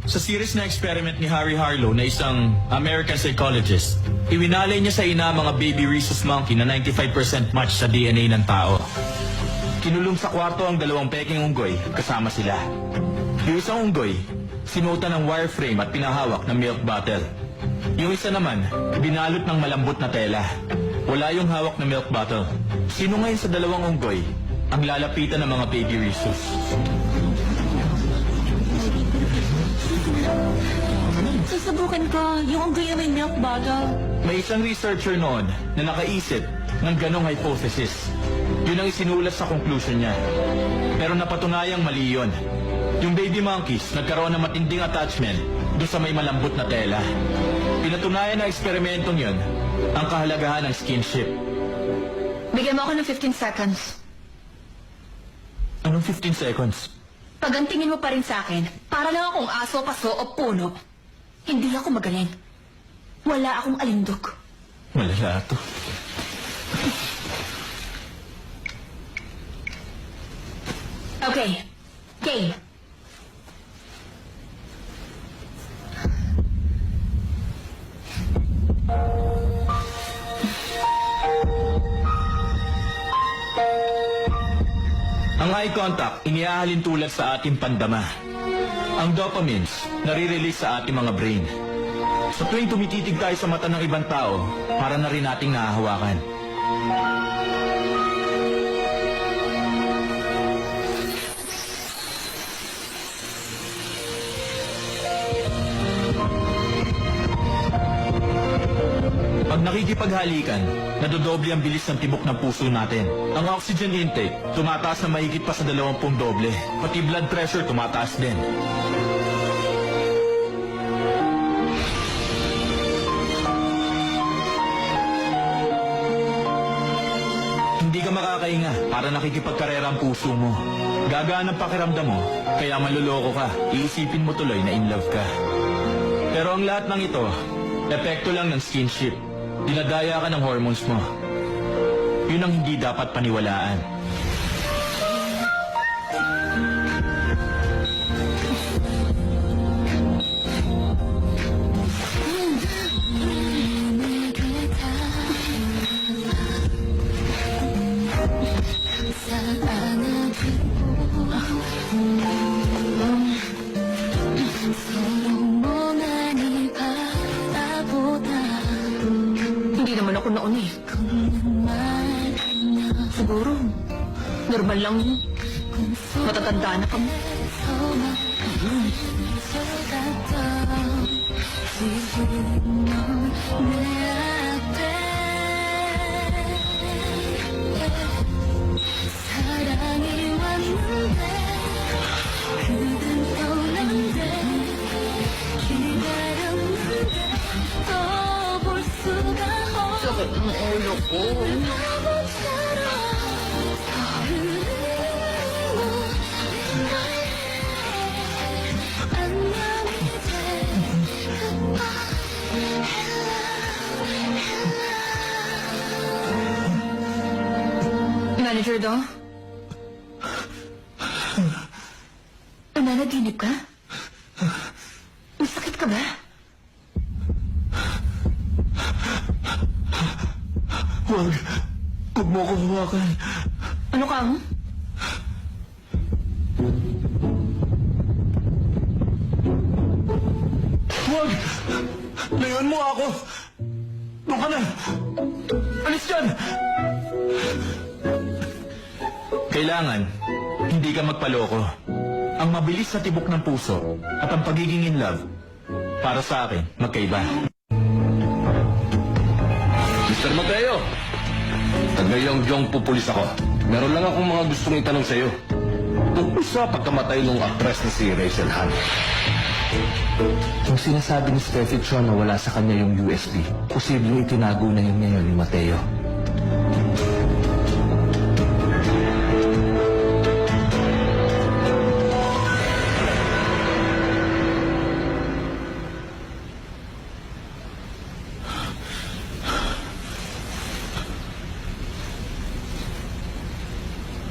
Sa series na experiment ni Harry Harlow na isang American psychologist, iwinalay niya sa ina mga baby rhesus monkey na 95% match sa DNA ng tao. Kinulong sa kwarto ang dalawang peking unggoy kasama sila. Yung isang unggoy, sinuotan ng wireframe at pinahawak ng milk bottle. Yung isa naman, binalot ng malambot na tela. Wala yung hawak na milk bottle. Sino ngayon sa dalawang unggoy ang lalapitan ng mga baby rhesus? Susubukan ko yung unggoy na may milk bottle. May isang researcher noon na nakaisip ng ganong hypothesis. Yun ang isinulat sa conclusion niya. Pero napatunayang mali yun. Yung baby monkeys nagkaroon ng matinding attachment doon sa may malambot na tela. Pinatunayan na eksperimentong yun ang kahalagahan ng skinship. Bigyan mo ako ng 15 seconds. Anong 15 seconds? Pagantingin mo pa rin sa akin, para lang akong aso, paso o puno. Hindi ako magaling. Wala akong alindog. Malala to. Okay. Game. Ang eye contact, iniahalin tulad sa ating pandama. Ang dopamines, nare-release sa ating mga brain. Sa tuwing tumititig tayo sa mata ng ibang tao, para na rin nating nahahawakan. Pag nakikipaghalikan, nadodoble ang bilis ng tibok ng puso natin. Ang oxygen intake, tumataas na mahigit pa sa 20 doble. Pati blood pressure tumataas din. Hindi ka makakahinga para nakikipagkarera ang puso mo. Gagaan ang pakiramdam mo, kaya maluloko ka. Iisipin mo tuloy na in love ka. Pero ang lahat ng ito, epekto lang ng skinship. Dinadaya ka ng hormones mo. Yun ang hindi dapat paniwalaan. Hindi naman ako noon eh. Siguro, normal lang yun. Matatanda na kami. Sakit ang ulo ko. Manager daw? Nananaginip ka? May sakit ka ba? Huwag mo ko hawakan. Ano ka? Huwag! Layuan mo ako! Doon ka na! Alis dyan! Kailangan, hindi ka magpaloko. Ang mabilis na tibok ng puso at ang pagiging in love, para sa akin, magkaiba. Mr. Mateo, taga-Yongyong pupulis ako. Meron lang akong mga gustong itanong sa'yo. Tungkol sa pagkamatay ng actress na si Rachel Han. Yung sinasabi ni Steffi Chua na wala sa kanya yung USB, posibleng itinago na yun ngayon ni Mateo.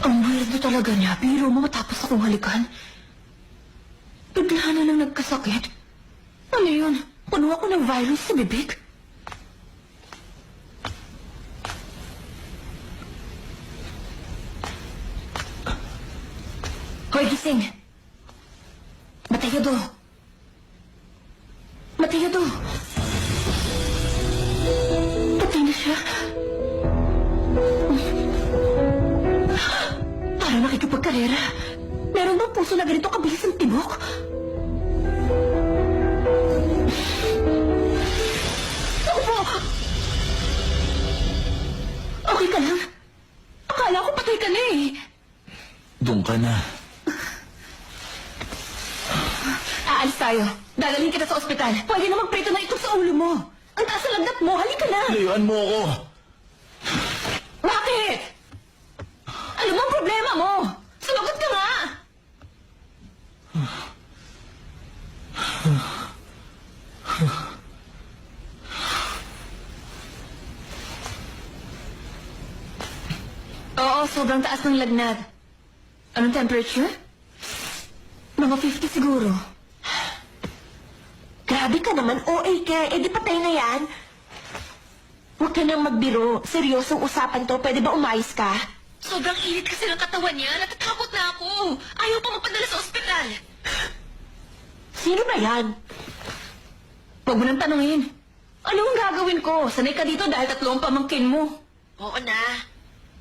Ang weirdo talaga niya. Biro mo matapos akong halikan. Bigla na lang nagkasakit? Ano yun? Puno ako ng virus sa bibig? Hoy, gising! Matayado! Matayado! Patay na siya. Parang nakikipagkarera. Meron bang puso na ganito kabilis ang tibok? Ako po! Okay ka lang? Akala ko patay ka na eh. Doon ka na. Aalis tayo. Dadalhin kita sa ospital. Pwede na magprito na ito sa ulo mo. Ang taas ng lagnat mo. Halika na. Layuan mo ako. Bakit? Ano bang problema mo? Sumagot ka nga. Oo, sobrang taas ng lagnat. Anong temperature? Mga 50 siguro. Grabe ka naman, OA ka. Eh, di patay na yan. Huwag ka nang magbiro. Seryosong usapan to. Pwede ba umayos ka? Sobrang init kasi ng katawan niya. Natatakot na ako. Ayaw pa magpadala sa ospital. Sino ba yan? Huwag mo nang tanungin. Ano ang gagawin ko? Sanay ka dito dahil 3 ang pamangkin mo. Oo na.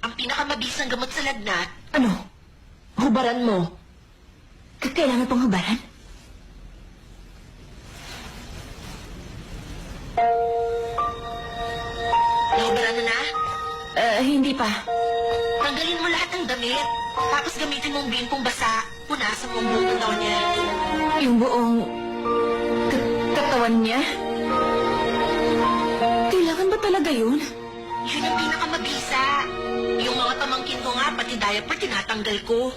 Ang pinakamabisang gamot sa lagnat. Ano? Hubaran mo. Kailangan pang hubaran? Nahubaran mo na? Hindi pa. Tanggalin mo lahat ng damit. Tapos gamitin mong bimpong basa. Punasan mo ang buong katawan niya. Yung buong... katawan niya? Kailangan ba talaga yun? Yun ang pinakamabisa. Yung mga pamangkin ko nga, pati diaper, tinatanggal ko.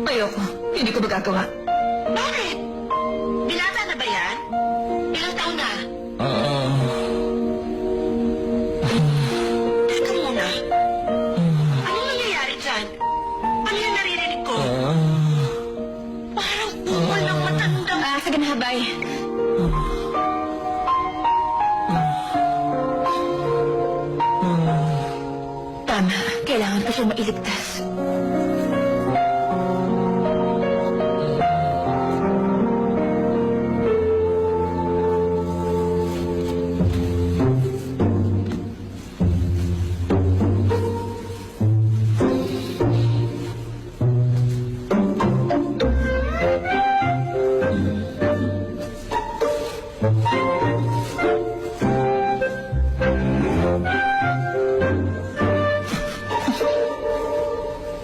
Ayoko. Hindi ko magagawa. Bakit? Binata na ba yan? Ilang taon na? Teka muna. Anong nangyayari dyan? Ano yung naririnig ko? Parang bukol ng matanda. Sige na, bye. Tama. Kailangan ko siyang mailigtas.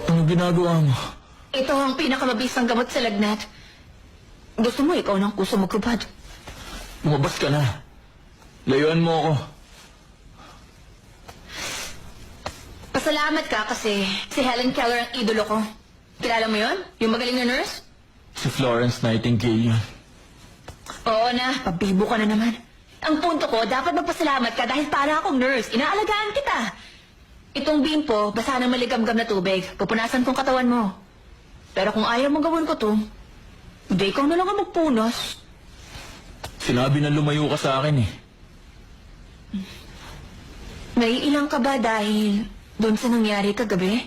Ano ginagawa mo? Ito ang pinakamabisang gamot sa lagnat. Gusto mo ikaw ng kusa magkubad? Lumabas ka na. Layuan mo ako. Pasalamat ka kasi si Helen Keller ang idolo ko. Kilala mo yon? Yung magaling na nurse? Si Florence Nightingale yun. Oo na, pabibo ka na naman. Ang punto ko, dapat magpasalamat ka dahil para akong nurse. Inaalagaan kita. Itong bimpo, basa ng maligamgam na tubig. Pupunasan kong katawan mo. Pero kung ayaw mong gawin ko to, hindi ikaw na lang ang magpunas. Sinabi na lumayo ka sa akin eh. Naiilang ka ba dahil doon sa nangyari kagabi?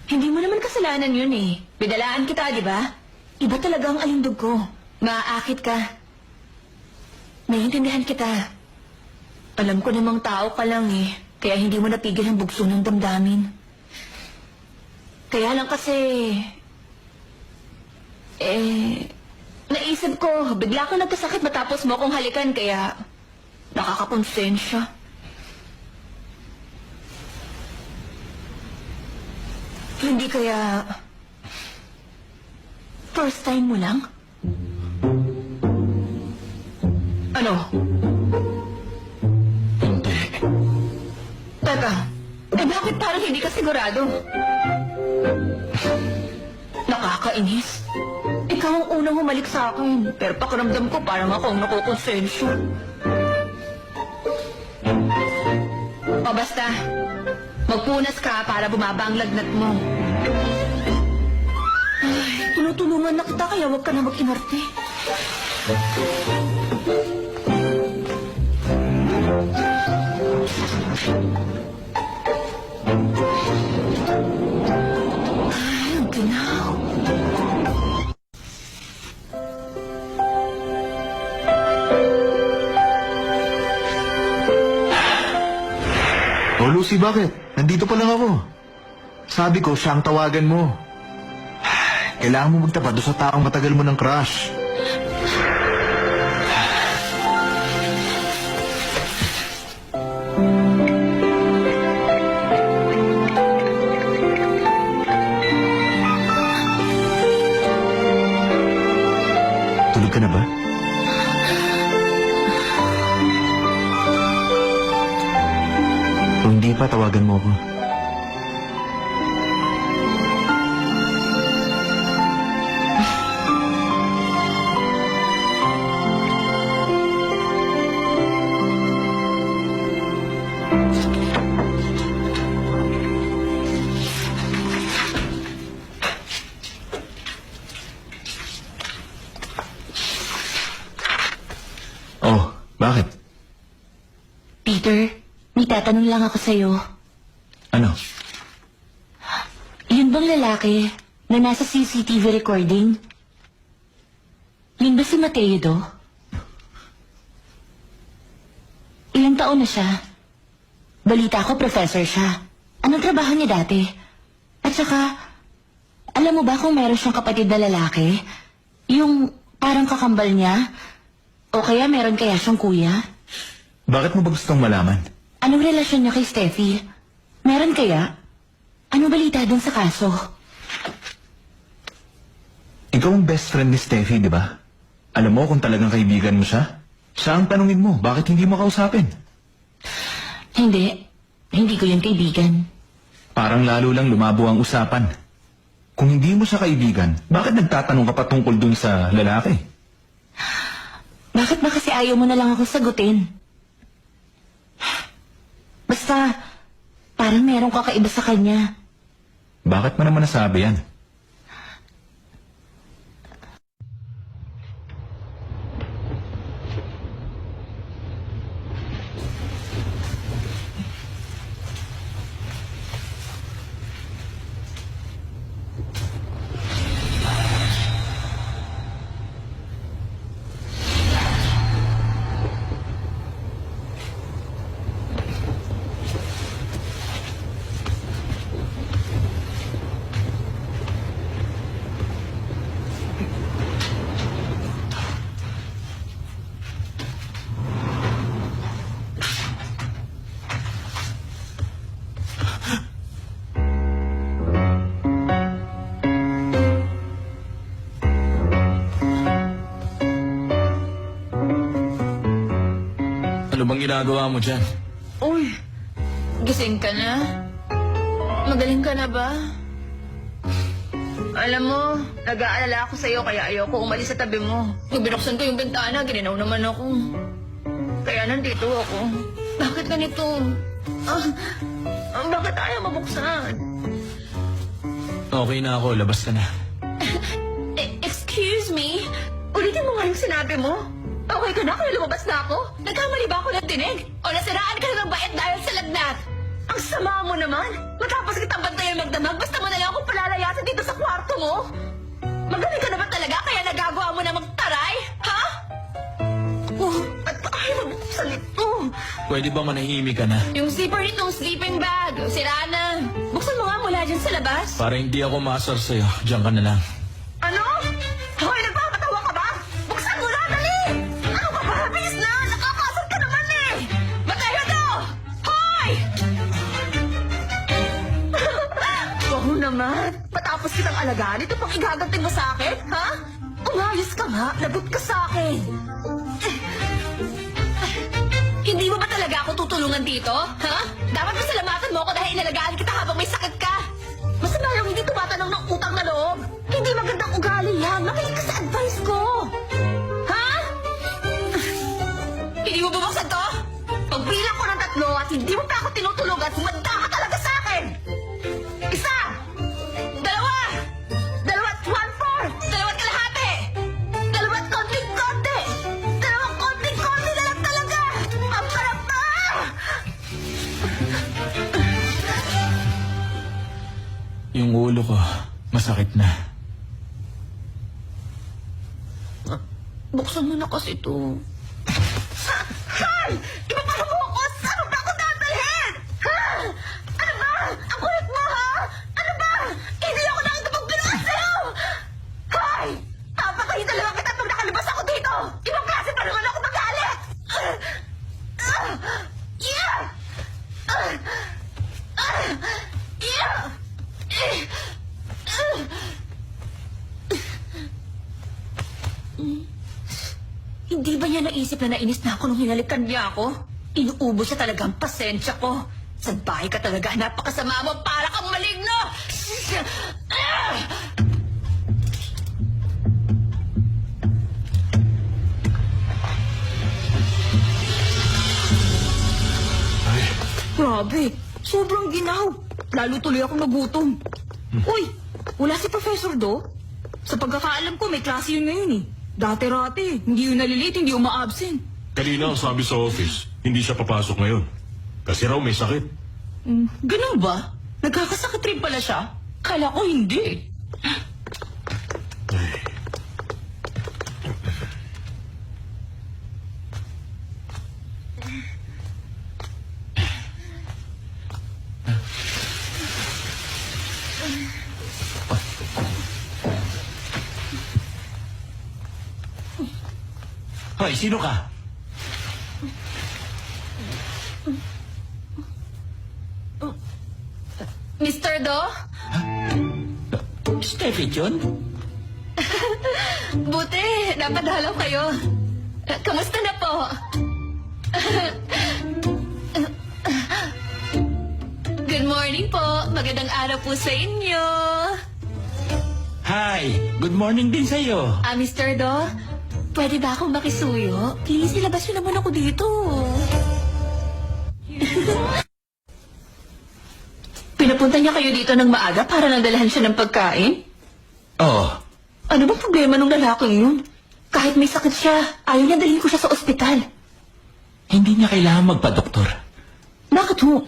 Hindi mo naman kasalanan yun eh. Bidalaan kita, di ba? Iba talaga ang alindog ko. Maaakit ka. Naiintindihan kita. Alam ko namang tao ka lang eh. Kaya hindi mo napigil ang bugso ng damdamin. Kaya lang kasi... naisip ko, bigla ko nagkasakit matapos mo akong halikan kaya... nakakakonsensya. Hindi kaya... first time mo lang? Ano? Hindi. Teka, bakit parang hindi ka sigurado? Nakakainis. Ikaw ang unang humalik sa akin, pero pakiramdam ko parang ako ang nakukonsensyo. O basta, magpunas ka para bumaba ang lagnat mo. Ay, Tinutulungan na kita kaya huwag ka na mag-inarte. Ay, ang ginaw. Oh, Lucy, bakit? Nandito pa lang ako. Sabi ko, siya ang tawagan mo. Kailangan mo magtapat doon sa taong matagal mo ng crush. Tulog ka na ba? Kung hindi pa, tawagan mo ako. Oh, bakit? Peter, may tatanong lang ako sa'yo. Ano? Yun bang lalaki na nasa CCTV recording? Yun ba si Mateo do? Ilang taon na siya? Balita ko, professor siya. Anong trabaho niya dati? At saka, alam mo ba kung meron siyang kapatid na lalaki? Yung parang kakambal niya? O kaya meron kaya siyang kuya? Bakit mo ba gustong malaman? Anong relasyon niya kay Steffi? Meron kaya? Ano balita dun sa kaso? Ikaw ang best friend ni Steffi, di ba? Alam mo kung talagang kaibigan mo siya? Siya ang tanungin mo, bakit hindi mo kausapin? Hindi. Hindi ko yung kaibigan. Parang lalo lang lumabo ang usapan. Kung hindi mo siya kaibigan, bakit nagtatanong ka pa tungkol dun sa lalaki? Bakit ba kasi ayaw mo na lang ako sagutin? Basta, parang meron kakaiba sa kanya. Bakit mo naman nasabi yan? Ano bang ginagawa mo dyan? Uy, gising ka na? Magaling ka na ba? Alam mo, nag-aalala ako sa'yo kaya ayoko umalis sa tabi mo. Nung binuksan ko yung bintana, gininaw naman ako. Kaya nandito ako. Bakit ganito? Bakit ayaw mabuksan? Okay na ako, labas ka na. Excuse me? Ulitin mo nga yung sinabi mo. Okay ka na kaya lumabas na ako? Nagkamali ba ako ng tinig? O nasiraan ka na ng bait dahil sa lagnat? Ang sama mo naman! Matapos kitang bantayan magdamag, basta mo na lang akong palalayasan dito sa kwarto mo? Magaling ka na ba talaga kaya nagagawa mo na magtaray? Ha? Ba't ba ayaw mabuksan ito? Pwede ba manahimik ka na? Yung zipper nitong sleeping bag, sira na. Buksan mo nga mula dyan sa labas. Para hindi ako maasar sa'yo, diyan ka na lang. Ano? Hoy, nagpapatawa ka ba? Buksan mo na, dali! Ano ka ba? Bilis na! Nakakasal ka naman eh! Mateo to! Hoy! Oo naman. Matapos kitang alagaan, ito pang igaganti mo sa akin, ha? Umayos ka nga, lagot ka sa akin. Hindi mo ba talaga ako tutulungan dito? Ha? Dapat masalamatan mo ako dahil inalagaan kita habang may sakit ka. Masama yung hindi tumatanong ng utang na loob. Hindi magandang ugali yan. Makinig ka sa advice ko. Ha? Hindi mo bubuksan to? Pagbilang ko ng 3 at hindi mo pa ako tinutulugan, humanda ka talaga sa akin. 1, 2, 1/4. ko, masakit na. Buksan mo na kasi ito. Han! Iba pa mo ako! Saan ba ako dadalhin? Ha? Ano ba? Ang kulit mo, ha? Ano ba? Hindi ako nakikipagbiruan sa'yo! Hoy! Papatayin talaga kita pag nakalabas ako dito! Ibang klase pa naman ako magalit! Yeah! Yeah! Hindi ba niya naisip na nainis na ako nung hinalikan niya ako? Inuubos siya talagang pasensya ko. Sa bahay ka talaga, napakasama mo, para kang maligno! Grabe, sobrang ginaw. Lalo tuloy akong nagutom. Uy, wala si Professor Do? Sa pagkakaalam ko, may klase yun ngayon eh. Dati-rati, hindi yun nalilate, hindi yun ma-absent. Kanina ang sabi sa office, hindi siya papasok ngayon. Kasi raw may sakit. Ganun ba? Nagkakasakit rin pala siya? Kala ko hindi. Hoy, sino ka? Mr. Do? Steffi yun? Buti, napadalaw kayo. Kamusta na po? Good morning po. Magandang araw po sa inyo. Hi, good morning din sa'yo. Mr. Do? Pwede ba akong makisuyo? Please, ilabas niyo naman ako dito. Pinapunta niya kayo dito ng maaga para nagdalahan siya ng pagkain? Oo. Ano bang problema ng lalaking yun? Kahit may sakit siya, ayaw niya dalhin ko siya sa ospital. Hindi niya kailangan magpa-doktor. Bakit ho?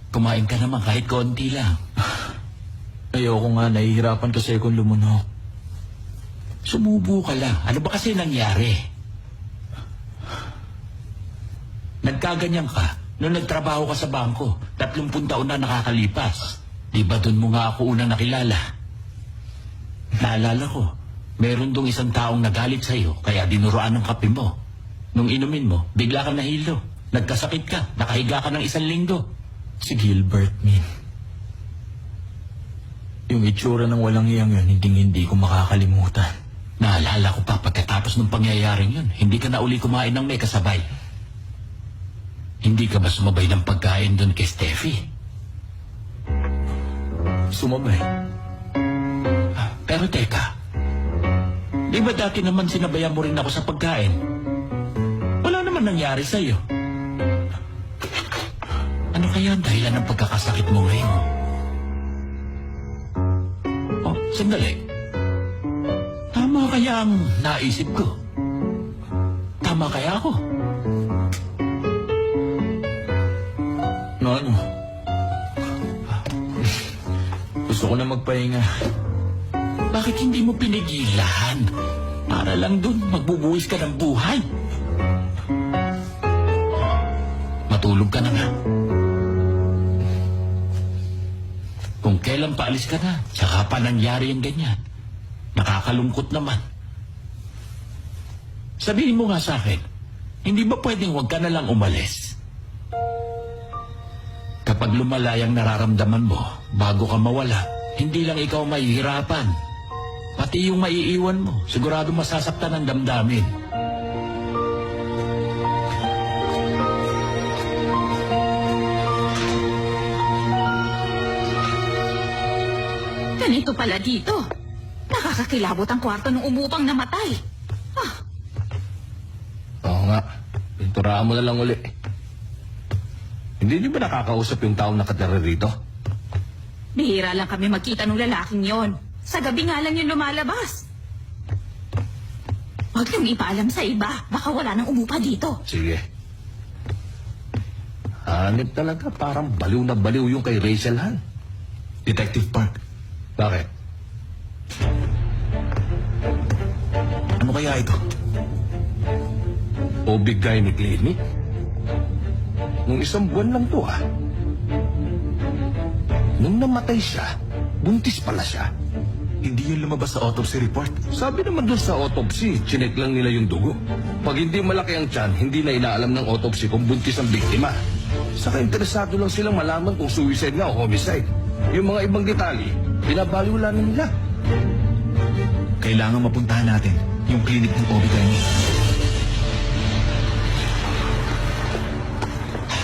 Kumain ka naman kahit konti lang. Ayoko nga, nahihirapan kasi akong lumunok. Sumubo ka lang. Ano ba kasi nangyari? Nagkaganyan ka nung nagtrabaho ka sa bangko. 30 taon na nakakalipas. Di ba dun mo nga ako unang nakilala? Naalala ko, meron dong isang taong nagalit sa'yo, kaya dinuruan ng kape mo. Nung inumin mo, bigla kang nahilo. Nagkasakit ka, nakahiga ka ng 1 linggo. Si Gilbert, Min. Yung itsura ng walang iyang yun, hindi ko makakalimutan. Naalala ko pa pagkatapos ng pangyayaring yun, hindi ka na uli kumain ng may kasabay. Hindi ka ba sumabay ng pagkain doon kay Steffi? Sumabay? Pero teka, di ba dati naman sinabayan mo rin ako sa pagkain? Wala naman nangyari sa'yo. Ano kaya ang dahilan ng pagkakasakit mo ngayon? Oh, sandali. Tama kaya ang naisip ko? Tama kaya ako? Ano? Gusto ko na magpahinga. Bakit hindi mo pinigilan? Para lang dun, magbubuwis ka ng buhay. Matulog ka na nga. Kung kailan paalis ka na, saka pa nangyari yung ganyan. Nakakalungkot naman. Sabihin mo nga sa akin, hindi ba pwedeng huwag ka na lang umalis? Kapag lumalayang nararamdaman mo, bago ka mawala, hindi lang ikaw mahihirapan. Pati yung maiiwan mo, sigurado masasaktan ang damdamin. Ganito pala dito. Nakakakilabot ang kwarto ng umupang namatay. Oo nga. Pinturaan mo na lang uli. Hindi niyo ba nakakausap yung taong nakatira rito? Bihira lang kami magkita ng lalaking yon. Sa gabi nga lang yun lumalabas. Huwag niyong ipaalam sa iba. Baka wala nang umupa dito. Sige. Hanip talaga, parang baliw na baliw yung kay Rachel Han. Detective Park, Bakit? ano kaya ito? O bigay ni Clinic? Nung isang buwan lang to, Nung namatay siya, buntis pala siya. Hindi yun lumabas sa autopsy report. Sabi naman doon sa autopsy, chinek lang nila yung dugo. Pag hindi malaki ang tiyan, hindi na inaalam ng autopsy kung buntis ang biktima. Saka interesado lang silang malaman kung suicide nga o homicide. Yung mga ibang detalye, pinabaliwala na nila. Kailangan mapuntahan natin yung clinic ng OB-GYN.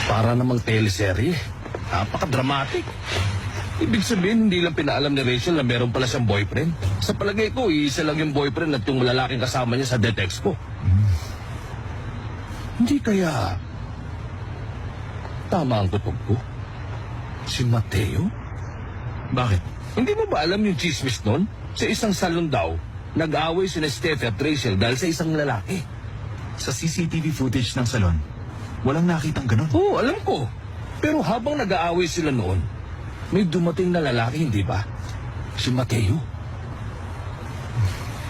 Para namang teleserye. Napaka-dramatic. Ibig sabihin, hindi lang pinaalam ni Rachel na meron pala siyang boyfriend. Sa palagay ko, iisa lang yung boyfriend at yung lalaking kasama niya sa Death Expo. Hindi kaya... Tama ang kutob ko? Si Mateo? Bakit? Hindi mo ba alam yung chismis nun? Sa isang salon daw, nag-away sina Steph at Rachel dahil sa isang lalaki. Sa CCTV footage ng salon, walang nakitang ganun. Oo, alam ko. Pero habang nag-aaway sila noon, may dumating na lalaki, hindi ba? Si Mateo.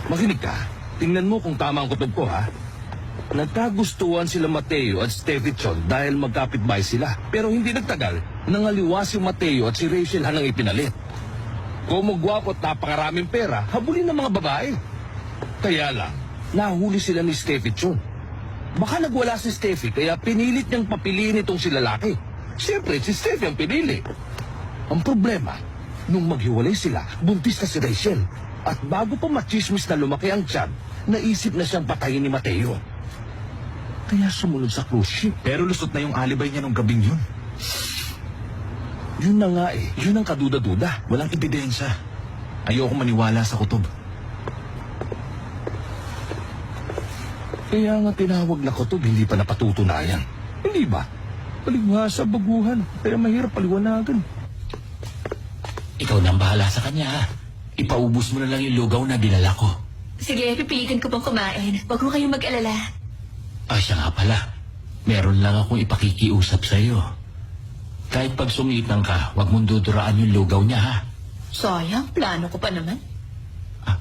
Makinig ka. Tingnan mo kung tama ang kutob ko, ha? Nagkagustuhan sila Mateo at Steffi Chon dahil magkapitbahay sila. Pero hindi nagtagal, nangaliwa si Mateo at si Rachel hanang ipinalit. Kumugwapo at napakaraming pera, habulin ng mga babae. Kaya lang, nahuli sila ni Steffi Chon. Baka nagwala si Steffi kaya pinilit niyang papiliin itong si lalaki. Siyempre, si Steffi ang pinili. Ang problema, nung maghiwalay sila, buntis na si Rachel. At bago pa machismis na lumaki ang tiyan, naisip na siyang patayin ni Mateo. Kaya sumunod sa cruise ship. Pero lusot na yung alibay niya nung gabing yun. Yun na nga eh, yun ang kaduda-duda. Walang ebidensya. Ayoko maniwala sa kutob. Kaya nga tinawag na kutob, hindi pa napatutunayan. Hindi ba? Palihasa, baguhan. Kaya mahirap paliwanagan. Ikaw na ang bahala sa kanya, ha? Ipaubos mo na lang yung lugaw na dinala ko. Sige, pipilitin ko pang kumain. Huwag mo kayong mag-alala. Ah, siya nga pala. Meron lang akong ipakikiusap sa'yo. Kahit pag sumitan ka, huwag mong duduraan yung lugaw niya, ha? Sayang, plano ko pa naman. Ah.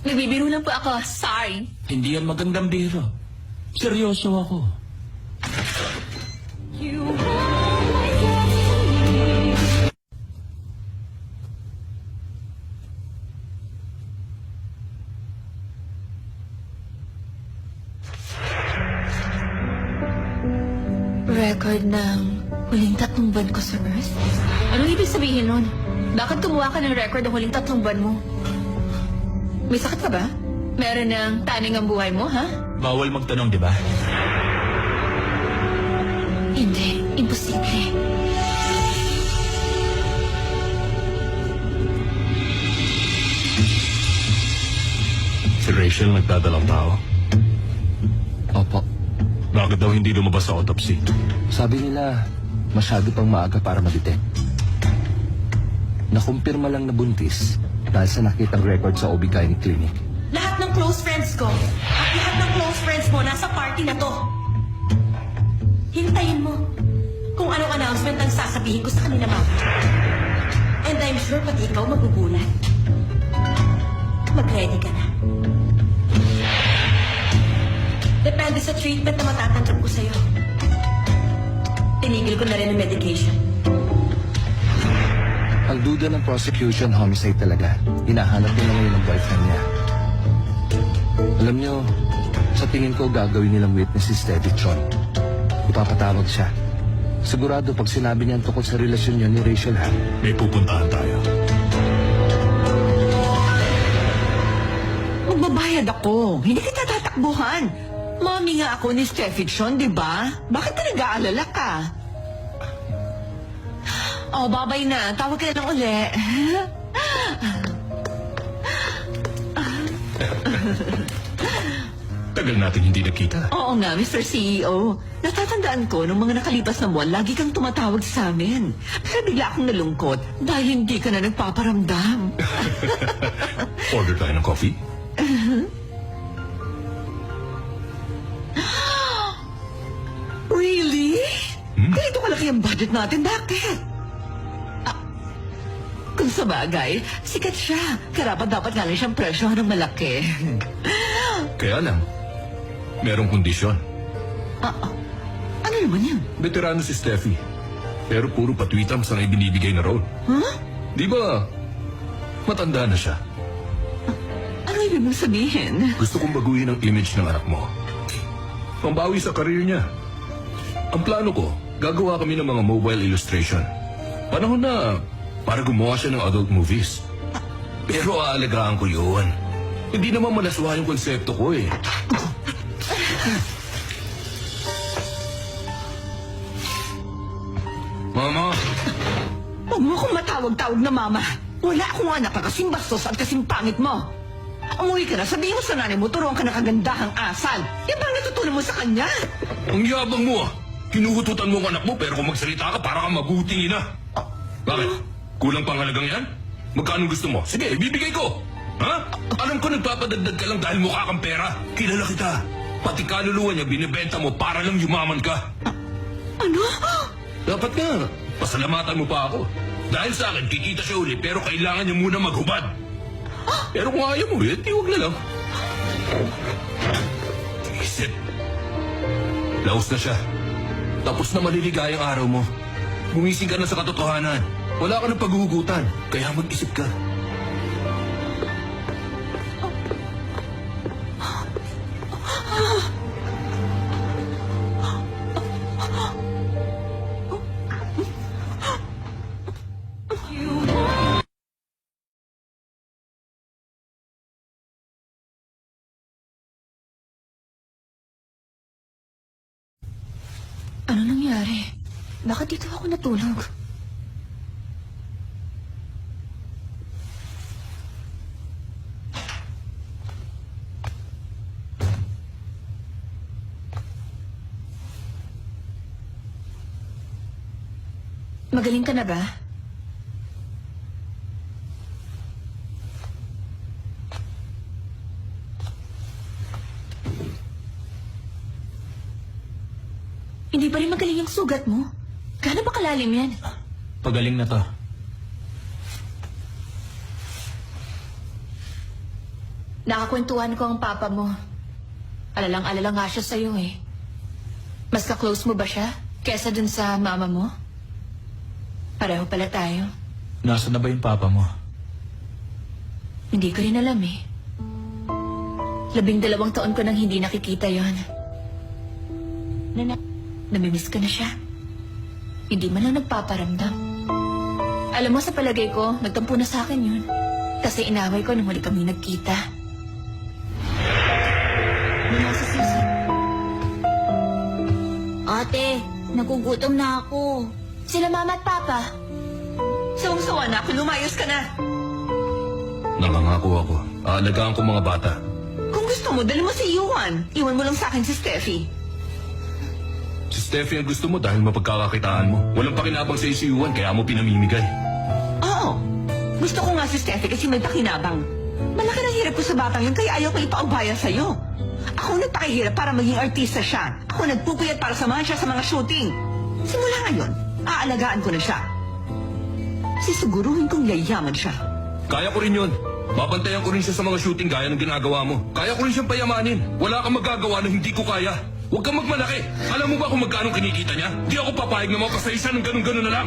Nagbibiro lang po ako. Sorry. Hindi yan magandang biro. Seryoso ako. Record ng huling 3 buwan ko sa Earth? Anong ibig sabihin nun? Bakit kumuha ka ng record ng huling 3 buwan mo? May sakit ka ba? Meron ng taning ang buhay mo, ha? Bawal magtanong, di ba? Hindi. Imposible. Si Rachel nagdadalang tao. Opo. Bakit daw hindi lumabas sa autopsy? Sabi nila, masyado pang maaga para ma-detect. Nakumpirma lang na buntis dahil sa nakitang record sa OB-GYN clinic. Lahat ng close friends ko at lahat ng close friends mo nasa party na to. Hintayin mo kung anong announcement ang sasabihin ko sa kanila, mama. And I'm sure pati ikaw magugulat. Mag-ready ka na. Depende sa treatment na matatanggap ko sa'yo. Tinigil ko na rin ang medication. Ang duda ng prosecution, homicide talaga. Hinahanap nila ngayon ang boyfriend niya. Alam niyo, sa tingin ko gagawin nilang witness si Stevie Chon. Ipapatawag siya. Sigurado pag sinabi niya ang tungkol sa relasyon niya ni Rachel Han, May pupuntahan tayo. Magbabayad ako. Hindi kita tatakbuhan. Mami nga ako ni Steffi Chon, di ba? Bakit ka nag-aalala ka? Oh, babay na. Tawag ka na lang uli. Tagal natin hindi nakita. Oo nga, Mr. CEO. Natatandaan ko, nung mga nakalipas na buwan, lagi kang tumatawag sa amin. Pero bigla akong nalungkot dahil hindi ka na nagpaparamdam. Order tayo ng coffee? Really? Ganito kalaki ang budget natin. Bakit? Kung sa bagay, sikat siya. Karapat dapat nga lang siyang presyohan ng malaki. Kaya lang, merong kondisyon. Ano naman yan? Veterano si Steffi. Pero puro patwitams ang ibinibigay na role. Huh? Di ba, matanda na siya. Ano ibig mong sabihin? Gusto kong baguhin ang image ng anak mo. Pambawi sa karir niya. Ang plano ko, gagawa kami ng mga mobile illustration. Panahon na para gumawa siya ng adult movies. Pero aalagaan ko yun. Hindi naman malaswa yung konsepto ko eh. Mama! Huwag mo akong matawag-tawag na mama. Wala akong anak na kasing bastos at kasing pangit mo. Umuwi ka na, sabihin mo sa nanay mo, turuan ka ng kagandahang asal. Yan bang natutunan mo sa kanya? Ang yabang mo ah! Kinuhututan mo ang anak mo pero kung magsalita ka para kang mabuting ina. Bakit? Kulang pang halagang yan? Magkano gusto mo? Sige, ibibigay ko! Ha? Alam ko nagpapadagdag ka lang dahil mukha kang pera. Kilala kita. Pati kaluluwa niya binibenta mo para lang yumaman ka. Ano? Dapat nga, pasalamatan mo pa ako. Dahil sa akin, kikita siya uli pero kailangan niya muna maghubad. Pero kung ayaw mo, di huwag na lang. Isip. Laos na siya. Tapos na maliligayang araw mo. Gumising ka na sa katotohanan. Wala ka ng paghuhugutan, kaya mag-isip ka. Ano nangyari? Bakit dito ako natulog? Magaling ka na ba? Hindi pa rin magaling yung sugat mo. Gaano ba kalalim yan? Pagaling na to. Nakakwentuhan ko ang papa mo. Alalang-alala nga siya sa'yo eh. Mas ka-close mo ba siya kesa dun sa mama mo? Pareho pala tayo. Nasaan na ba yung papa mo? Hindi ko rin alam eh. 12 taon ko nang hindi nakikita yon. Namimiss ko na siya. Hindi man lang nagpaparamdam. Alam mo, sa palagay ko, nagtampo na sa akin yun. Kasi inaway ko nung huli kami nagkita. Mula sa sisi. Ate, nagugutom na ako. Sila mama at papa. Sawang-sawa na ako, lumayos ka na. Nangangako ako. Aalagaan ko mga bata. Kung gusto mo, dali mo si Yuan. Iwan mo lang sa akin si Steffi. Si Steffi ang gusto mo dahil mapagkakakitaan mo. Walang pakinabang sa si Juan kaya mo pinamimigay. Oo. Gusto ko nga si Steffi kasi may pakinabang. Malaki na hirap ko sa batang yun kaya ayaw ko ipaubaya sa'yo. Ako nagpakihirap para maging artista siya. Ako nagpupuyat para samahan siya sa mga shooting. Simula ngayon, aalagaan ko na siya. Sisiguruhin kong yayaman siya. Kaya ko rin yun. Babantayan ko rin siya sa mga shooting gaya ng ginagawa mo. Kaya ko rin siyang payamanin. Wala kang magagawa na hindi ko kaya. Huwag kang magmalaki. Alam mo ba kung magkano kinikita niya? Di ako papayag na mapasaysa ng ganun-ganun na lang.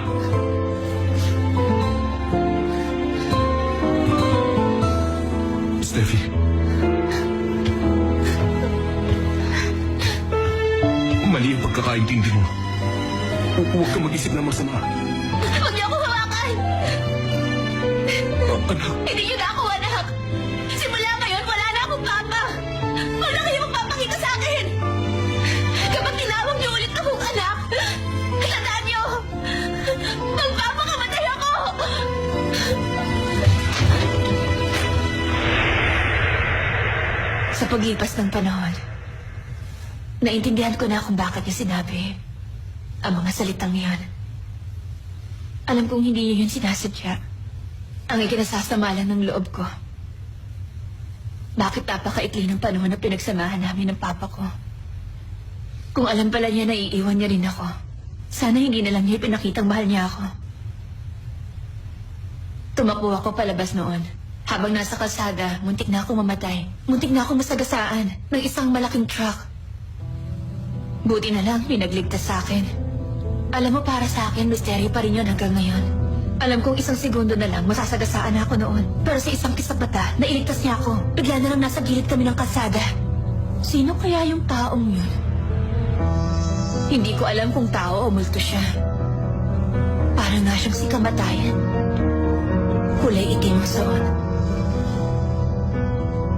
Steffi. Mali ang pagkakaintindi mo. Huwag kang mag-isip na masama. Huwag niyo ako hawakan! Anak. Hindi niyo na ako anak! Simula ngayon, wala na akong papa! Wala kayong magpapakita sa akin! Kapag tinawag niyo ulit akong anak, tandaan niyo, magpapakamatay ako! Sa paglipas ng panahon, naintindihan ko na kung bakit niya sinabi ang mga salitang iyon. Alam kong hindi niyo yun sinasadya. Ang ikinasasama lang ng loob ko. Bakit napakaikli ng panahon na pinagsamahan namin ng papa ko? Kung alam pala niya na iiwan niya rin ako, sana hindi na lang niya pinakitang mahal niya ako. Tumakbo ako palabas noon. Habang nasa kalsada, muntik na akong mamatay. Muntik na akong masagasaan ng isang malaking truck. Buti na lang pinagligtas sa akin. Alam mo, para sa akin, misteryo pa rin yun hanggang ngayon. Alam kong isang segundo na lang masasagasaan ako noon. Pero sa isang kisap mata, nailigtas niya ako. Bigla na lang nasa gilid kami ng kalsada. Sino kaya yung taong yun? Hindi ko alam kung tao o multo siya. Parang nga siyang si kamatayan. Kulay itim ang suot.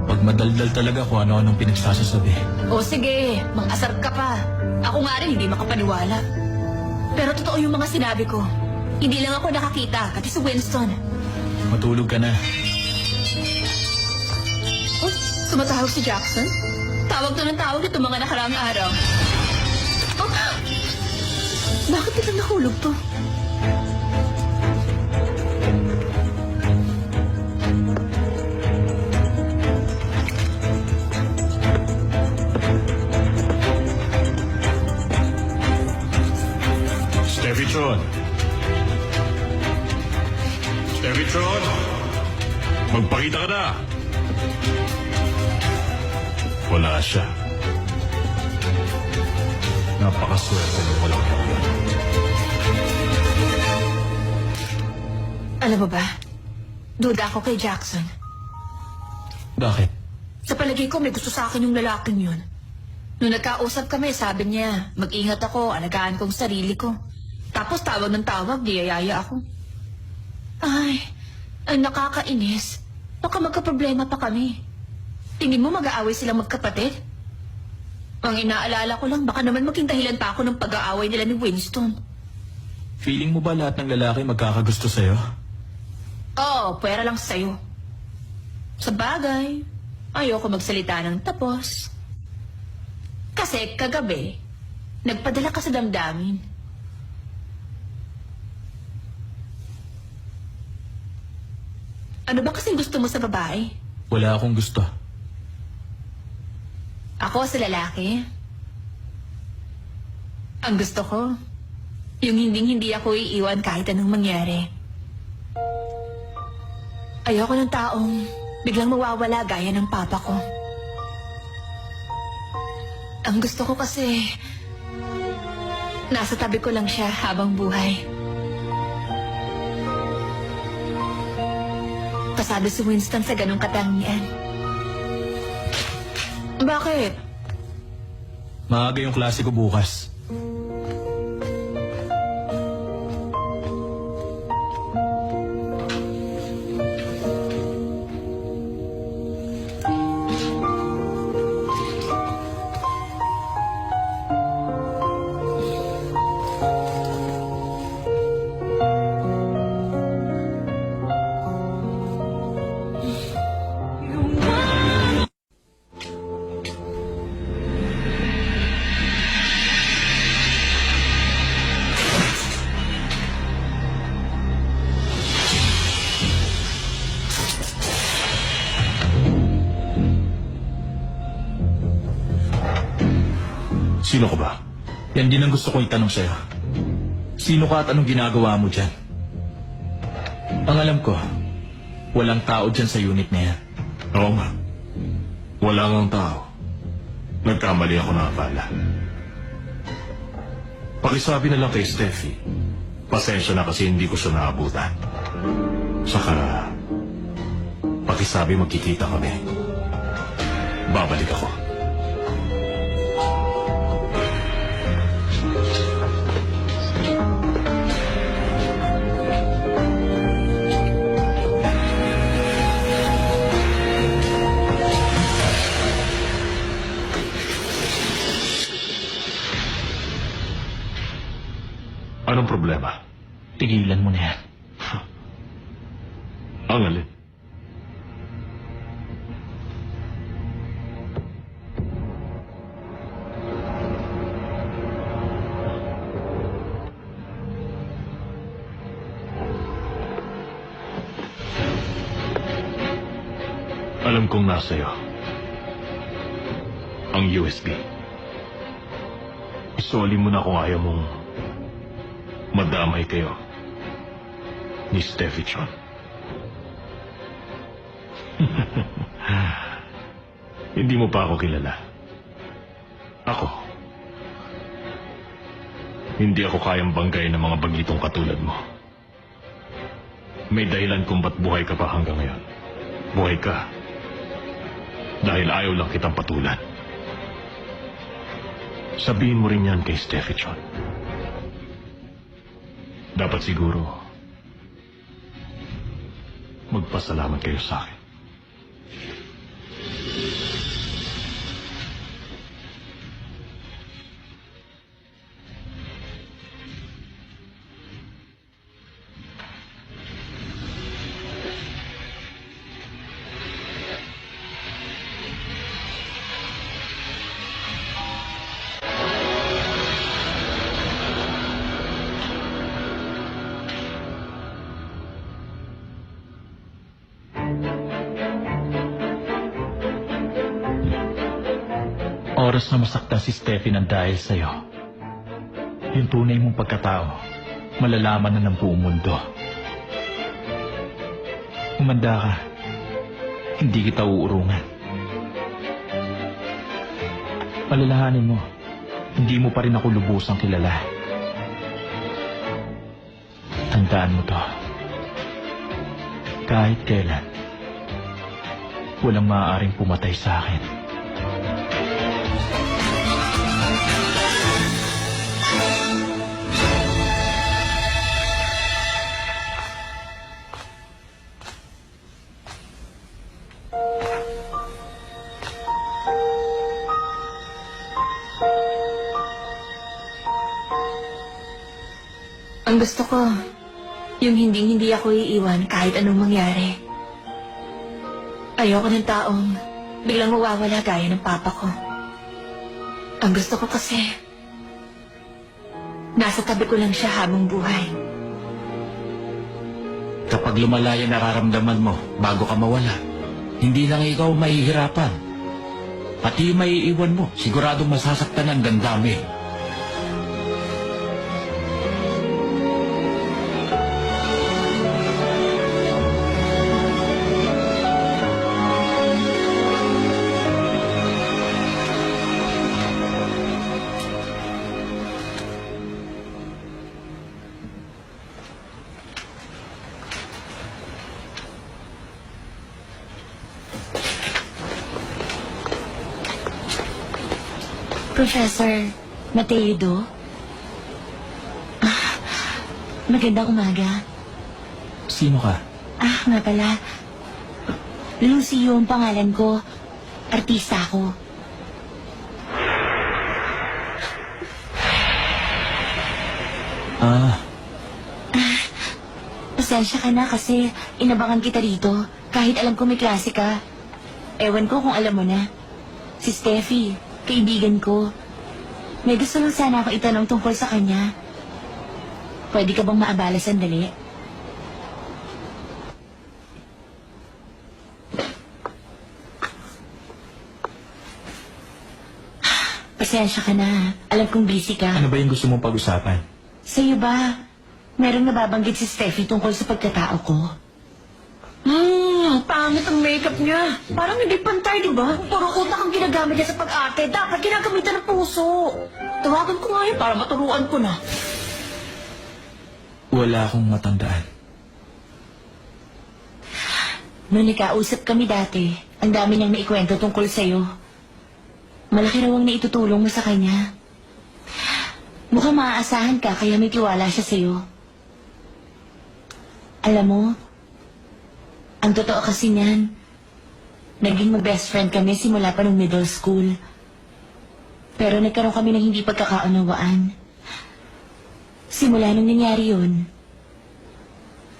Pag madaldal talaga kung ano-anong pinagsasasabi. O sige, mang-asar ka pa. Ako nga rin hindi makapaniwala. Pero totoo yung mga sinabi ko. Hindi lang ako nakakita, pati si Winston. Matulog ka na. Oh, tumatawag si Jackson? Tawag to ng tawag ito mga nakaraang araw. Oh, bakit biglang nahulog to? Stevitron! Stevitron! Magpakita ka na! Wala siya. Napakaswerte ng walang yan. Alam mo ba, duda ako kay Jackson. Bakit? Sa palagay ko, may gusto sa akin yung lalaking yun. Nung nagkausap kami, sabi niya, mag-ingat ako, alagaan kong sarili ko. Tapos tawag ng tawag, niyayaya ako. Ay, ang nakakainis. Baka magkaproblema pa kami. Tingin mo mag-aaway silang magkapatid? Ang inaalala ko lang, baka naman maging dahilan pa ako ng pag-aaway nila ni Winston. Feeling mo ba lahat ng lalaki magkakagusto sa'yo? Oo, pwera lang sa'yo. Sa bagay, ayoko magsalita ng tapos. Kasi kagabi, nagpadala ka sa damdamin. Ano ba kasing gusto mo sa babae? Wala akong gusto. Ako sa lalaki? Ang gusto ko, yung hindi ako iiwan kahit anong mangyari. Ayoko ng taong biglang mawawala gaya ng papa ko. Ang gusto ko kasi, nasa tabi ko lang siya habang buhay. Pasado si Winston sa ganong katangian. Bakit? Maaga yung klase ko bukas. Sino ka ba? Yan din ang gusto kong itanong sa'yo. Sino ka at anong ginagawa mo dyan? Ang alam ko, walang tao dyan sa unit na yan. Oo nga. Wala ngang tao. Nagkamali ako ng akala. Pakisabi na lang kay Steffi. Pasensya na kasi hindi ko siya naabutan. Saka, pakisabi magkikita kami. Babalik ako. Anong problema? Tigilan mo na yan. Ang alin? Alam kong nasa iyo. ang USB. Isoli mo na kung ayaw mong madamay kayo ni Steffi Chon. Hindi mo pa ako kilala. Ako. Hindi ako kayang banggay ng mga bagitong katulad mo. May dahilan kung ba't buhay ka pa hanggang ngayon. Buhay ka dahil ayaw lang kitang patulan. Sabihin mo rin yan kay Steffi Chon. Dapat siguro magpasalamat kayo sa akin. Oras na masaktan si Steffi ng dahil sa'yo. Yung tunay mong pagkatao, malalaman na ng buong mundo. Umanda ka. Hindi kita uurungan. Palalahanin mo, hindi mo pa rin ako lubusang kilala. Tandaan mo to. Kahit kailan, walang maaaring pumatay sa akin. Ang gusto ko, yung hindi ako iiwan kahit anong mangyari. Ayoko ng taong biglang mawawala gaya ng papa ko. Ang gusto ko kasi, nasa tabi ko lang siya habang buhay. Kapag lumala yung nararamdaman mo bago ka mawala, hindi lang ikaw mahihirapan. Pati yung maiiwan mo, siguradong masasaktan ng dandami. Professor Mateo Do? Magandang umaga. Sino ka? Nga pala. Lucy yung pangalan ko. Artista ako. Pasensya ka na kasi inabangan kita rito. Kahit alam ko may klase ka. Ewan ko kung alam mo na. Si Steffi, kaibigan ko. May gusto lang sana ako itanong tungkol sa kanya. Pwede ka bang maabala sandali? Pasensya ka na. Alam kong busy ka. Ano ba yung gusto mong pag-usapan? Sa'yo ba? Merong nababanggit si Steffi tungkol sa pagkatao ko. Pangit ang makeup niya. Parang hindi pantay, di ba? Puro utak ang ginagamit niya sa pag-arte. Dapat ginagamitan ng puso. Tawagan ko nga yun para maturuan ko na. Wala akong matandaan. Noong nakausap kami dati, ang dami niyang naikwento tungkol sa'yo. Malaki raw ang naitutulong mo sa kanya. Mukhang maaasahan ka kaya may tiwala siya sa'yo. Alam mo, ang totoo kasi niyan, naging mag-best friend kami simula pa nung middle school. Pero nagkaroon kami ng hindi pagkakaunawaan. Simula nung nangyari yun,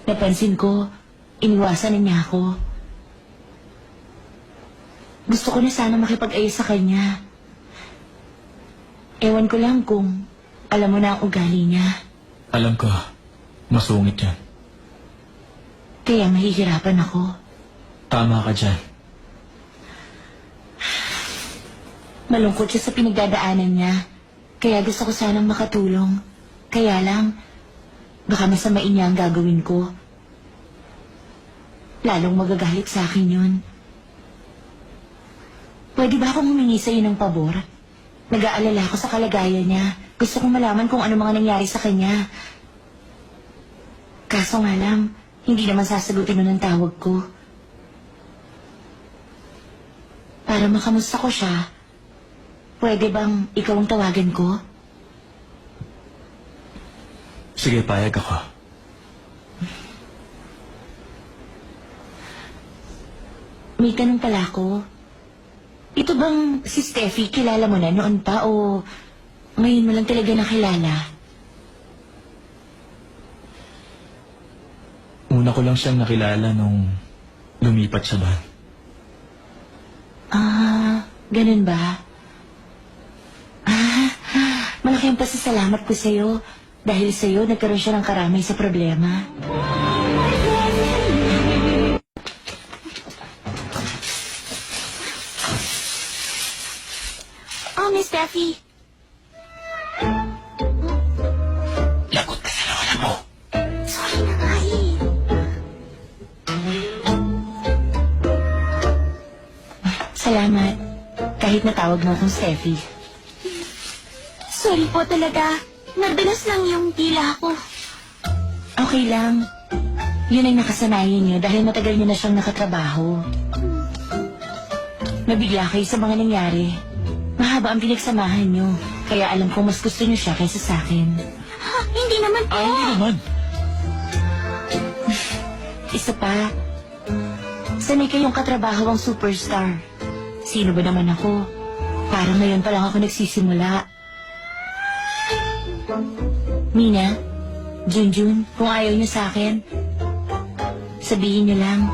napansin ko, iniwasan na niya ako. Gusto ko na sana makipag-ayos sa kanya. Ewan ko lang kung alam mo na ang ugali niya. Alam ko, masungit yan. Kaya mahihirapan ako. Tama ka dyan. Malungkot siya sa pinagdadaanan niya. Kaya gusto ko sanang makatulong. Kaya lang, baka masamain niya ang gagawin ko. Lalong magagalit sa akin yun. Pwede ba akong humingi sa'yo ng pabor? Nag-aalala ako sa kalagayan niya. Gusto kong malaman kung ano mga nangyari sa kanya. Kaso nga lang, hindi naman sasagutin nun ang tawag ko. Para makamusta ko siya, pwede bang ikaw ang tawagan ko? Sige, payag ako. May tanong pala ako. Ito bang si Steffi, kilala mo na noon pa o ngayon mo lang talaga nakilala? Una ko lang siyang nakilala nung lumipat siya doon. Ganun ba? Malaki ang pasasalamat ko sa'yo. Dahil sa'yo, nagkaroon siya ng karamay sa problema. Oh, Miss Steffi. Lagot ka sa lola mo. Sorry na nga eh. Salamat. Kahit natawag mo akong Steffi. Sorry po talaga. Nadulas lang yung tila ko. Okay lang. Yun ang nakasanayan niyo dahil matagal niyo na siyang nakatrabaho. Nabigla kayo sa mga nangyari. Mahaba ang pinagsamahan niyo. Kaya alam ko mas gusto niyo siya kaysa sa akin. Hindi naman po. Hindi naman. Isa pa. Sanay kayong katrabaho ang superstar. Sino ba naman ako? Parang ngayon pa lang ako nagsisimula. Mina, Junjun, kung ayaw niyo sa akin, sabihin niyo lang.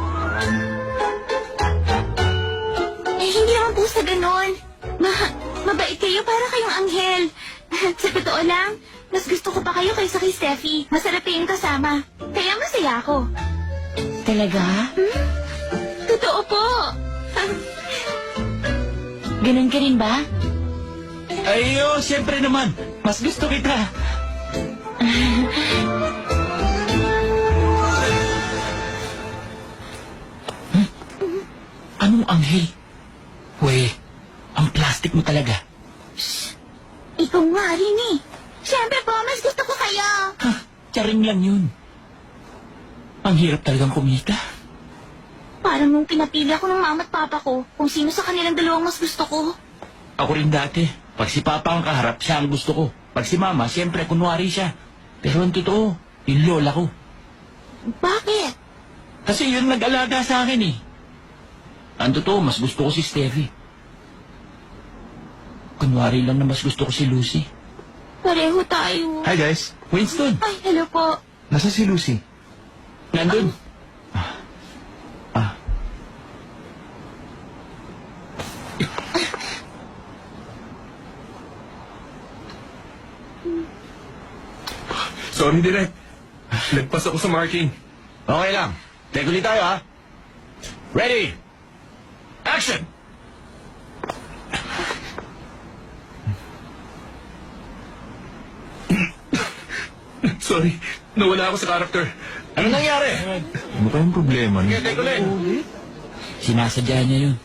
Hindi naman po sa ganon. Mabait kayo para kayong anghel. Sa totoo lang, mas gusto ko pa kayo kaysa kay Steffi. Masarap kayong kasama. Kaya masaya ako. Talaga? Totoo po. Ganon ka rin ba? Ay, siyempre naman. Mas gusto kita. Anong anghel? We, ang plastic mo talaga. Ikaw nga rin eh. Siyempre po, mas gusto ko kayo. Ha, tiyaring lang yun. Ang hirap talagang kumita. Parang nung pinapili ako ng mama at papa ko kung sino sa kanilang dalawang mas gusto ko. Ako rin dati. Pag si Papa ang kaharap, siya ang gusto ko. Pag si Mama, siyempre, kunwari siya. Pero ang totoo, yung lola ko. Bakit? Kasi yun nag-alaga sa akin eh. Ang totoo, mas gusto ko si Steffi. Kunwari lang na mas gusto ko si Lucy. Pareho tayo. Hi guys, Winston, Ay, hello po. nasa si Lucy? nandun. Sorry, Direk. Nagpas ako sa marking. Okay lang. Take ulit tayo, ha? Ready? Action! Sorry, nawala ako sa character. Ano nangyari? Ano kayong problema niyo? Take ulit. Sinasadya niya yun.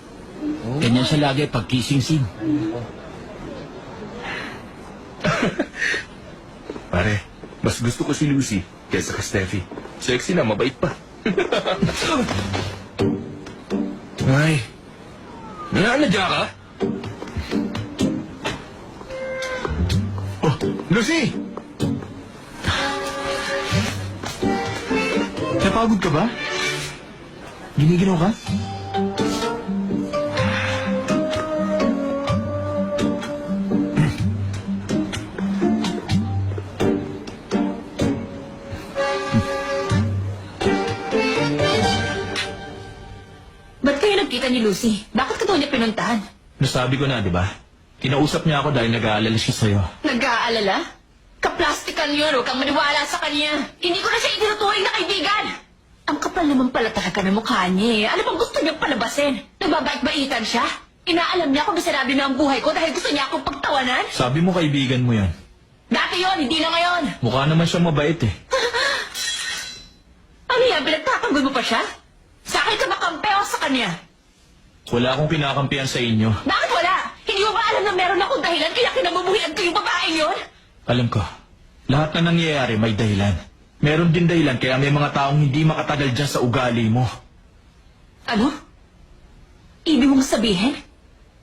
Ganyan siya lagi pag kissing scene. Pare, mas gusto ko si Lucy kaysa kay Steffi. Sexy na, mabait pa. Ay, nananadya ka? Oh, Lucy! Napagod ka ba? Giniginaw ka? Ba't kayo nagkita ni Lucy? Bakit ka daw niya pinuntahan? Nasabi ko na, di ba? Kinausap niya ako dahil nag-aalala siya sa'yo. Nag-aalala? Kaplastikan yun, huwag kang maniwala sa kanya. Hindi ko na siya itinuturing na kaibigan. Ang kapal naman pala talaga ng mukha niya eh. Ano bang gusto niyang palabasin? Nagbabait-baitan siya? Inaalam niya kung sinabi na ang buhay ko dahil gusto niya akong pagtawanan? Sabi mo kaibigan mo yan. Dati yon, hindi na ngayon. Mukha naman siyang mabait eh. Ano yan, pinagtatanggol mo pa siya? Sa akin ka makampi o sa kanya? Wala akong pinakampihan sa inyo. Bakit wala? Hindi mo ba alam na meron akong dahilan kaya kinabubuhian ko yung babaeng yon? Alam ko, lahat na nangyayari may dahilan. Meron din dahilan kaya may mga taong hindi makatagal dyan sa ugali mo. Ano? Ibig mong sabihin?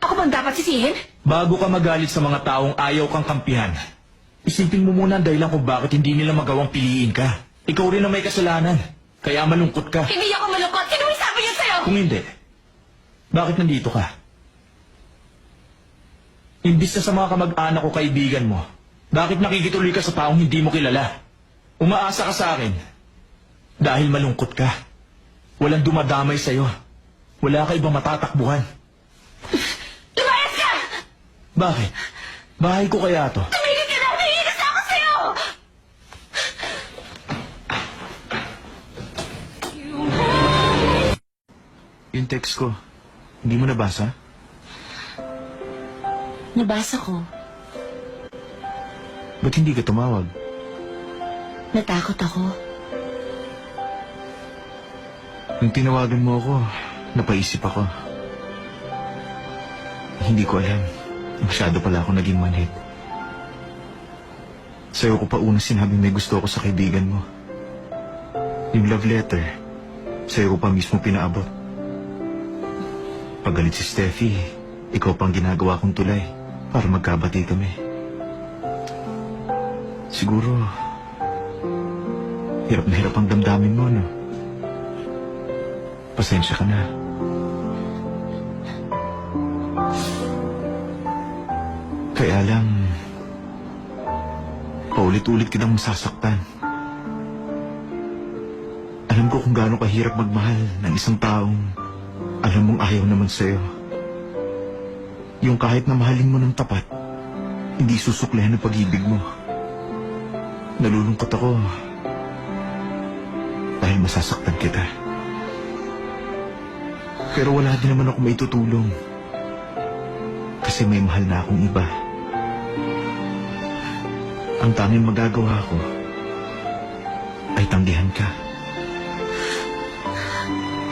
Ako bang dapat sisihin? Bago ka magalit sa mga taong ayaw kang kampihan, isipin mo muna ang dahilan kung bakit hindi nila magawang piliin ka. Ikaw rin ang may kasalanan, kaya malungkot ka. Hindi ako malungkot. Sino may sabi niya sa'yo? Kung hindi, bakit nandito ka? Imbis na sa mga kamag-anak o kaibigan mo, bakit nakikituloy ka sa taong hindi mo kilala? Umaasa ka sa akin dahil malungkot ka. Walang dumadamay sa'yo. Wala ka ibang matatakbuhan. Lumayas ka! Bakit? Bahay ko kaya to? Tumigil ka na! Naiinis na ako sa'yo! Yung text ko, hindi mo nabasa? Nabasa ko. Ba't hindi ka tumawag? Natakot ako. Nung tinawagan mo ako, napaisip ako. Hindi ko alam. Masyado pala ako naging manhid. Sa'yo ko pa una sinabing may gusto ako sa kaibigan mo. Yung love letter, sa'yo ko pa mismo pinaabot. Pagalit si Steffi, ikaw pang ginagawa kong tulay para magkabati kami. Siguro, hirap na hirap ang damdamin mo, no? Pasensya ka na. Kaya lang, paulit-ulit kitang masasaktan. Alam ko kung gaano kahirap magmahal ng isang taong alam mong ayaw naman sa'yo. Yung kahit na mahalin mo ng tapat, hindi susuklihan ang pag-ibig mo. Nalulungkot ako dahil masasaktan kita. Pero wala din naman ako maitutulong kasi may mahal na akong iba. Ang tanging magagawa ko ay tanggihan ka.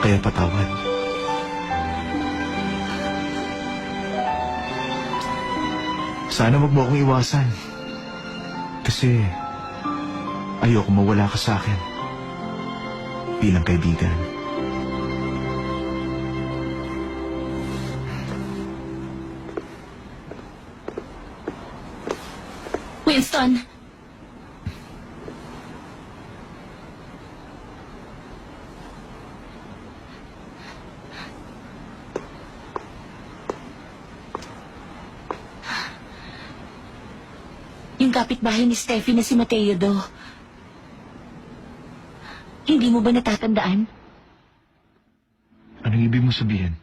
Kaya patawad. Sana wag mo akong iwasan. Kasi ayoko mawala ka sa akin bilang kaibigan. Winston! Yung kapitbahay ni Steffi na si Mateo do. Hindi mo ba natatandaan? Anong ibig mo sabihin?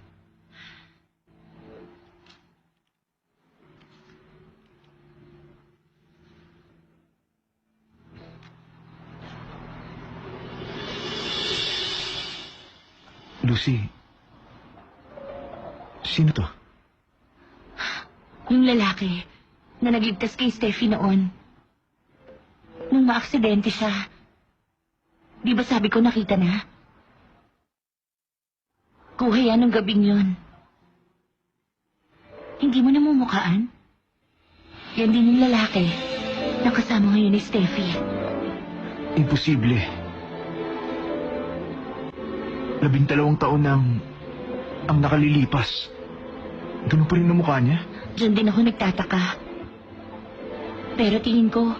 Lucy, sino to? Yung lalaki na nagligtas kay Steffi noon. Nung maaksidente siya. Di ba sabi ko nakita na? Kuha yan ng gabing yun. Hindi mo namumukhaan? Yan din yung lalaki na kasama ngayon ni Steffi. Imposible. 12 taon nang ang nakalilipas. Ganun pa rin ang mukha niya. Diyan din ako nagtataka. Pero tingin ko,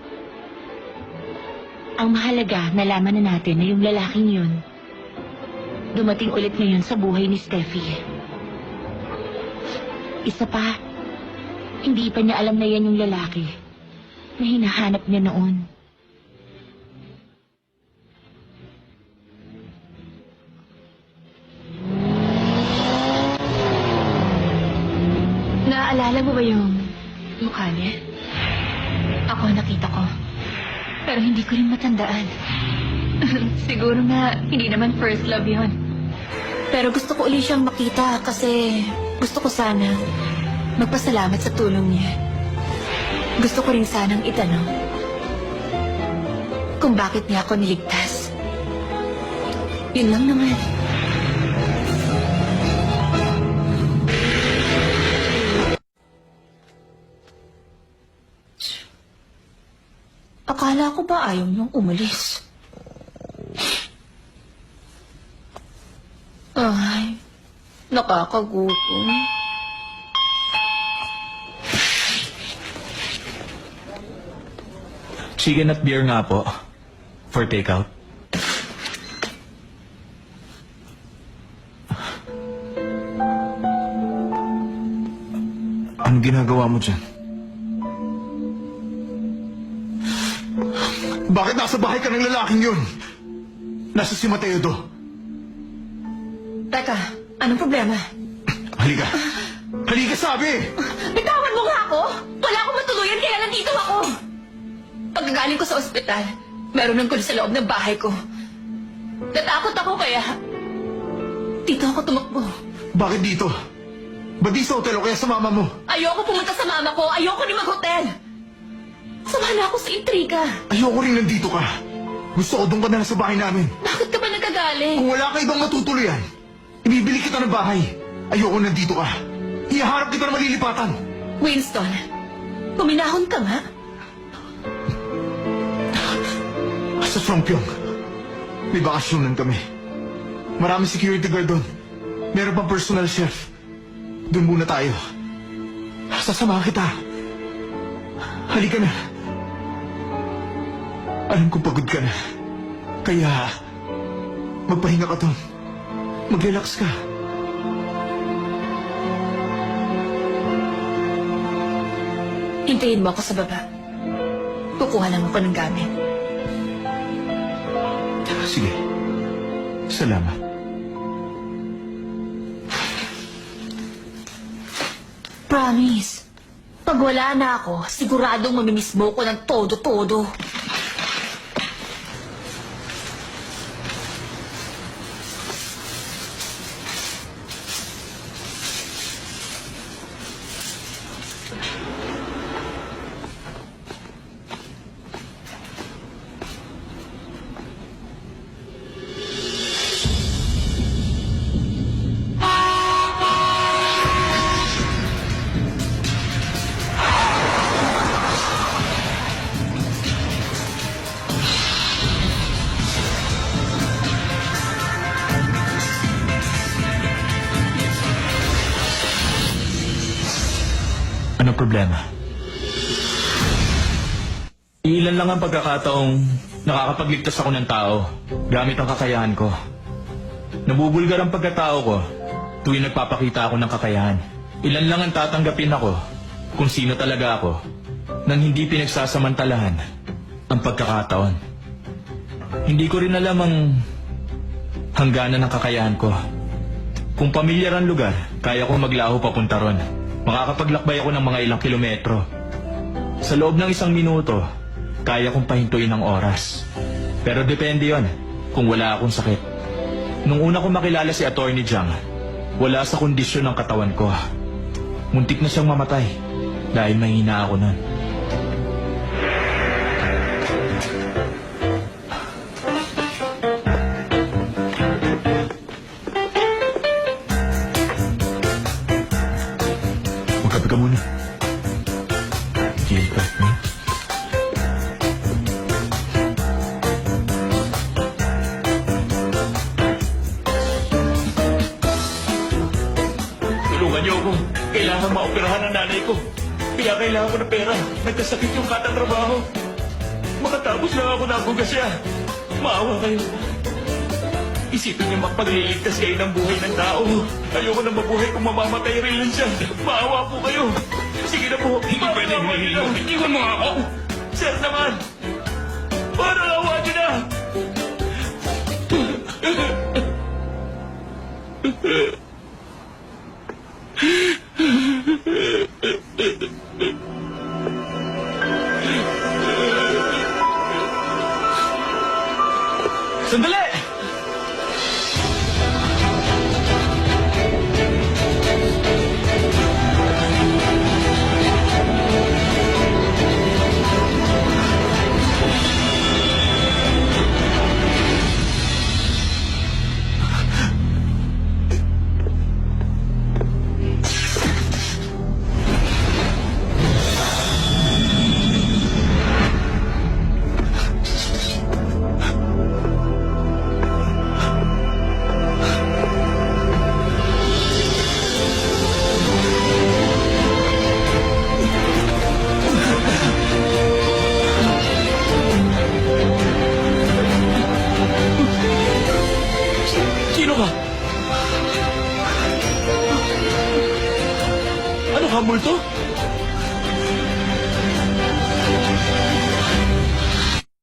ang mahalaga nalaman na natin na yung lalaking yun dumating ulit ngayon sa buhay ni Steffi. Isa pa, hindi pa niya alam na yan yung lalaki na hinahanap niya noon. Naaalala mo ba yung mukha niya? Ako nakita ko. Pero hindi ko rin matandaan. Siguro na hindi naman first love yon. Pero gusto ko ulit siyang makita kasi Gusto ko sana magpasalamat sa tulong niya. Gusto ko rin sanang itanong kung bakit niya ako niligtas. Yun lang naman. Akala ko ba ayaw niyong umalis? Ay, nakakagutom. Chicken at beer nga po. For takeout. Anong ginagawa mo dyan? Bakit nasa bahay ka ng lalaking yun? Nasa si Mateo do. Teka, anong problema? Halika. Halika sabi! Bitawan mo nga ako! Wala akong matuluyan kaya nandito ako! Pagkagaling ko sa ospital, meron ng gulo sa loob ng bahay ko. Natakot ako kaya... Dito ako tumakbo. Bakit dito? Ba't di sa hotel o kaya sa mama mo? Ayoko pumunta sa mama ko. Ayoko ni mag-hotel. Sama na ako sa intriga. Ayoko rin nandito ka. Gusto ko doon ka na lang sa bahay namin. Bakit ka ba nagkagaling? Kung wala ka ibang matutuluyan, ibibili kita ng bahay. Ayoko nandito ka. Ihaharap kita ng malilipatan. Winston, puminahon ka nga. Sa Songpyong, may bakasyonan kami. Maraming security guard doon. Meron pang personal chef. Doon muna tayo. Sasamahan kita. Halika na. Alam kong pagod ka na. Kaya, magpahinga ka doon. Mag-relax ka. Hintayin mo ako sa baba. Kukuha lang ako ng gamit. Sige. Salamat. Promise. Pag wala na ako, siguradong mamimiss mo ko ng todo-todo. Ano problema? Ilan lang ang pagkakataong nakakapagligtas ako ng tao gamit ang kakayahan ko. Nabubulgar ang pagkatao ko tuwing nagpapakita ako ng kakayahan. Ilan lang ang tatanggapin ako kung sino talaga ako nang hindi pinagsasamantalahan ang pagkakataon. Hindi ko rin alam ang hangganan ng kakayahan ko. Kung pamilyar ang lugar, kaya kong maglaho papunta ron. Makakapaglakbay ako ng mga ilang kilometro. Sa loob ng 1 minuto, kaya kong pahintuin ang oras. Pero depende yon kung wala akong sakit. Nung una ko makilala si Atty. Jiang, wala sa kondisyon ng katawan ko. Muntik na siyang mamatay dahil mahina ako nun. Magkape ka muna. Gilbert, eh? Tulungan niyo ako. Kailangan maoperahan ang nanay ko. Kaya kailangan ko ng pera. Nagkasakit yung katatrabaho. Makatapos lang ako nabugas siya. Maawa kayo. Isipin niyo mapagliligtas kayo ng buhay ng tao. Ayoko na mabuhay kung mamamatay rin lang siya. Maawa po kayo. Sige na po. Hindi pwede hinihilo. Iwan mo nga ako. Sir naman. Parang awa niyo na. Sandali! multo?